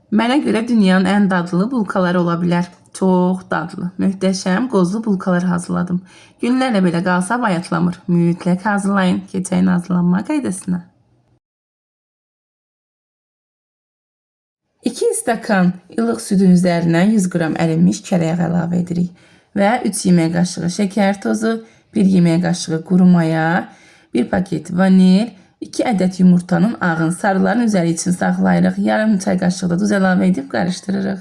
Mənə görə dünyanın ən dadlı bulkaları ola bilər. Çox dadlı, möhtəşəm qozlu bulkalar hazırladım. Günlərlə belə qalsa bayatlamır. Mütləq hazırlayın. Keçəyin hazırlanma qaydasına. 2 stakan ılıq südün üzərinə 100 qram ərinmiş kərəyağ əlavə edirik. Və 3 yemək qaşığı şəkər tozu, 1 yemək qaşığı quru maya, 1 paket vanil, 2 ədəd yumurtanın ağın sarıların üzəri için saxlayırıq. Yarım çay qaşığı da duz əlavə edib qarışdırırıq.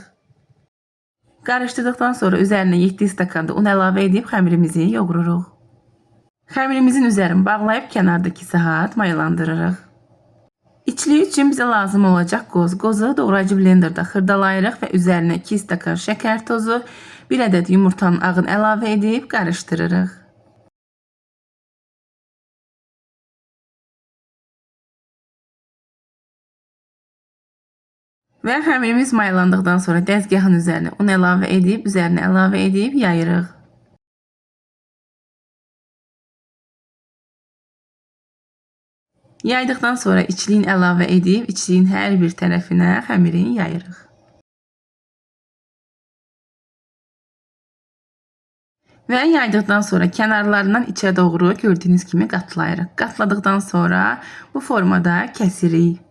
Qarışdırdıqdan sonra üzərinə 7 stakanda un əlavə edib xəmirimizi yoğururuq. Xəmirimizin üzərini bağlayıb kənarda 2 saat mayalandırırıq. İçliyi üçün bizə lazım olacaq qoz. Qozu doğrayıcı blenderda xırdalayırıq və üzərinə 2 stakan şəkər tozu, 1 ədəd yumurtanın ağını əlavə edib qarışdırırıq. Və xəmirimiz mayalandıqdan sonra dəzgahın üzərinə un əlavə edib, üzərinə əlavə edib yayırıq. Yaydıqdan sonra içliyin əlavə edib, içliyin hər bir tərəfinə xəmirin yayırıq. Və yaydıqdan sonra kənarlarından içə doğru gördüyünüz kimi qatlayırıq. Qatladıqdan sonra bu formada kəsirik.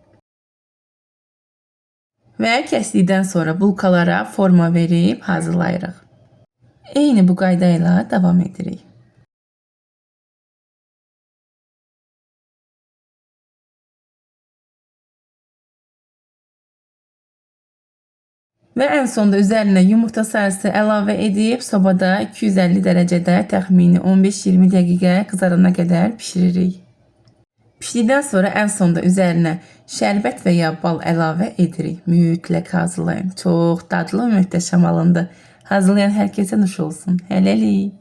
Və kəsdikdən sonra bulkalara forma verib hazırlayırıq. Eyni bu qayda ilə davam edirik. Və ən sonda üzərinə yumurta sarısı əlavə edib sobada 250 dərəcədə təxmini 15-20 dəqiqə qızarana qədər pişiririk. Pişdikdən sonra ən sonda üzərinə şərbət və ya bal əlavə edirik. Mütləq hazırlayın. Çox dadlı və möhtəşəm alındı. Hazırlayan hər kəsə nuş olsun. Hələlik.